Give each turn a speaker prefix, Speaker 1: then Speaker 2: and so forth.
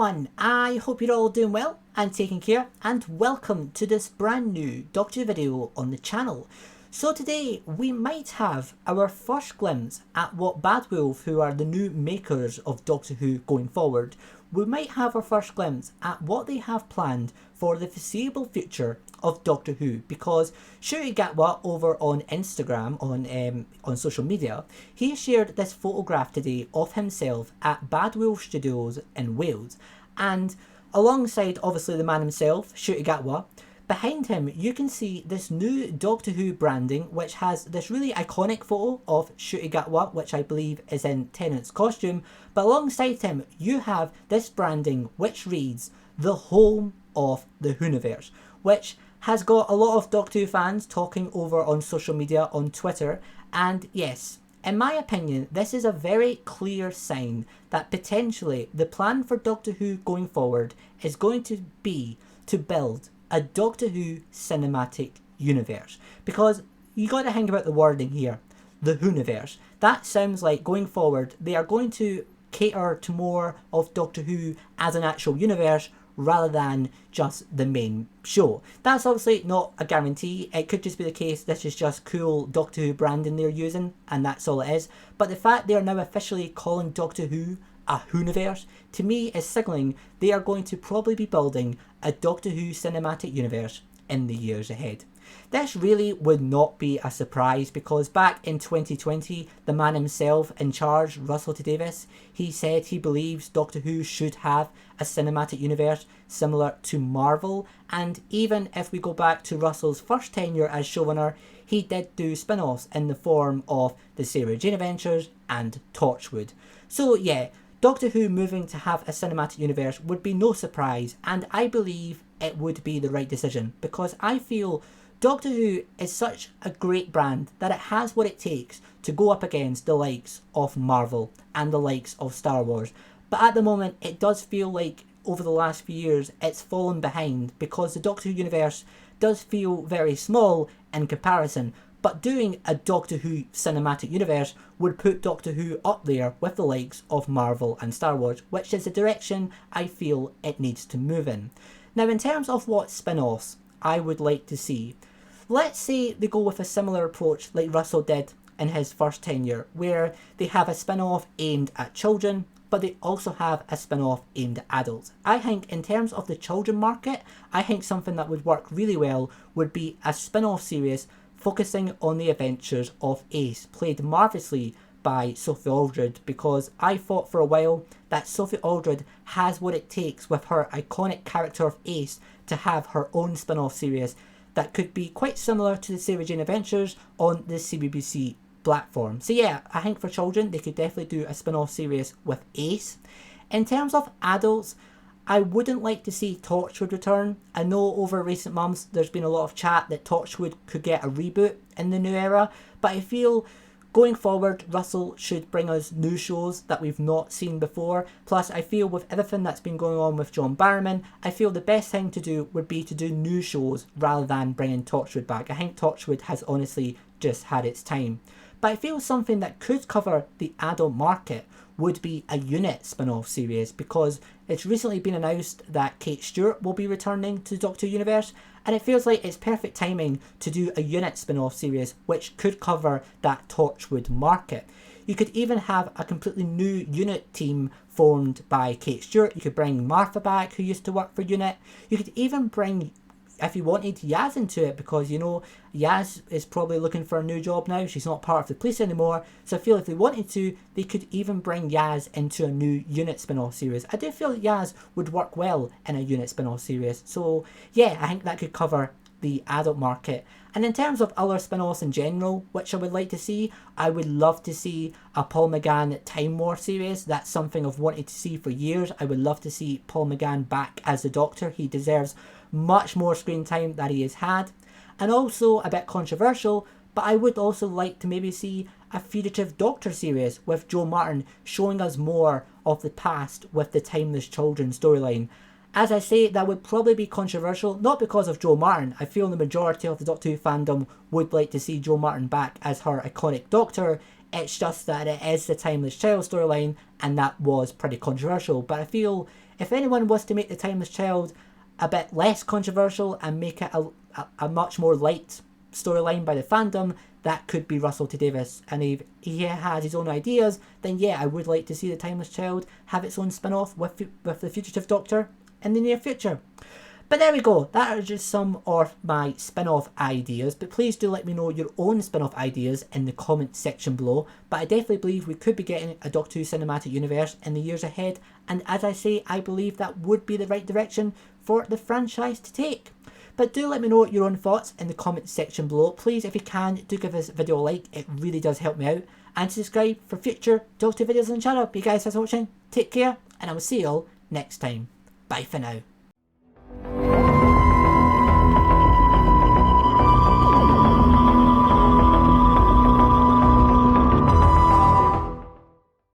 Speaker 1: everyone, I hope you're all doing well and taking care, and welcome to this brand new Doctor Who video on the channel. So today we might have our first glimpse at what Bad Wolf, who are the new makers of Doctor Who going forward, we might have our first glimpse at what they have planned for the foreseeable future of Doctor Who, because NCUTI Gatwa over on Instagram, on social media, he shared this photograph today of himself at Bad Wolf Studios in Wales, and alongside obviously the man himself, NCUTI Gatwa, behind him you can see this new Doctor Who branding, which has this really iconic photo of NCUTI Gatwa, which I believe is in Tennant's costume, but alongside him you have this branding which reads "The Home of the Whoniverse," which has got a lot of Doctor Who fans talking over on social media, on Twitter, and yes, in my opinion, this is a very clear sign that potentially the plan for Doctor Who going forward is going to be to build a Doctor Who cinematic universe. Because you got to think about the wording here, the Whoniverse. That sounds like going forward they are going to cater to more of Doctor Who as an actual universe rather than just the main show. That's obviously not a guarantee. It could just be the case this is just cool Doctor Who branding they're using and that's all it is. But the fact they are now officially calling Doctor Who a Whoniverse, to me is signalling they are going to probably be building a Doctor Who cinematic universe in the years ahead. This really would not be a surprise, because back in 2020, the man himself in charge, Russell T Davies, he said he believes Doctor Who should have a cinematic universe similar to Marvel, and even if we go back to Russell's first tenure as showrunner, he did do spin-offs in the form of the Sarah Jane Adventures and Torchwood. So yeah, Doctor Who moving to have a cinematic universe would be no surprise, and I believe it would be the right decision, because I feel Doctor Who is such a great brand that it has what it takes to go up against the likes of Marvel and the likes of Star Wars. But at the moment it does feel like over the last few years it's fallen behind, because the Doctor Who universe does feel very small in comparison. But doing a Doctor Who cinematic universe would put Doctor Who up there with the likes of Marvel and Star Wars, which is the direction I feel it needs to move in. Now, in terms of what spin-offs I would like to see, let's say they go with a similar approach like Russell did in his first tenure, where they have a spin-off aimed at children, but they also have a spin-off aimed at adults. I think in terms of the children market, I think something that would work really well would be a spin-off series focusing on the adventures of Ace, played marvellously by Sophie Aldred, because I thought for a while that Sophie Aldred has what it takes with her iconic character of Ace to have her own spin-off series that could be quite similar to the Sarah Jane Adventures on the CBBC platform. So yeah, I think for children they could definitely do a spin-off series with Ace. In terms of adults, I wouldn't like to see Torchwood return. I know over recent months there's been a lot of chat that Torchwood could get a reboot in the new era, but I feel going forward Russell should bring us new shows that we've not seen before. Plus I feel with everything that's been going on with John Barrowman, I feel the best thing to do would be to do new shows rather than bringing Torchwood back. I think Torchwood has honestly just had its time. But I feel something that could cover the adult market would be a unit spin-off series, because it's recently been announced that Kate Stewart will be returning to the Doctor Who universe, and it feels like it's perfect timing to do a unit spin-off series which could cover that Torchwood market. You could even have a completely new unit team formed by Kate Stewart. You could bring Martha back, who used to work for Unit. You could even bring, if you wanted, Yaz into it, because you know Yaz is probably looking for a new job now. She's not part of the police anymore, so I feel if they wanted to, they could even bring Yaz into a new unit spin-off series. I do feel that Yaz would work well in a unit spin-off series, so yeah, I think that could cover the adult market. And in terms of other spin-offs in general, which I would like to see, I would love to see a Paul McGann Time War series. That's something I've wanted to see for years. I would love to see Paul McGann back as the Doctor. He deserves much more screen time that he has had. And also, a bit controversial, but I would also like to maybe see a Fugitive Doctor series with Joe Martin showing us more of the past with the Timeless Children storyline. As I say, that would probably be controversial, not because of Joe Martin. I feel the majority of the Doctor Who fandom would like to see Joe Martin back as her iconic Doctor. It's just that it is the Timeless Child storyline, and that was pretty controversial. But I feel if anyone was to make The Timeless Child a bit less controversial and make it a much more light storyline by the fandom, that could be Russell T Davies. And if he has his own ideas, then yeah, I would like to see The Timeless Child have its own spin-off with the Fugitive Doctor in the near future. But there we go, that are just some of my spin-off ideas, but please do let me know your own spin-off ideas in the comment section below. But I definitely believe we could be getting a Doctor Who cinematic universe in the years ahead, and as I say, I believe that would be the right direction for the franchise to take. But do let me know your own thoughts in the comment section below. Please, if you can, do give this video a like, it really does help me out. And subscribe for future Doctor videos on the channel. But you guys, thanks for watching, take care, and I will see you all next time. Bye for now.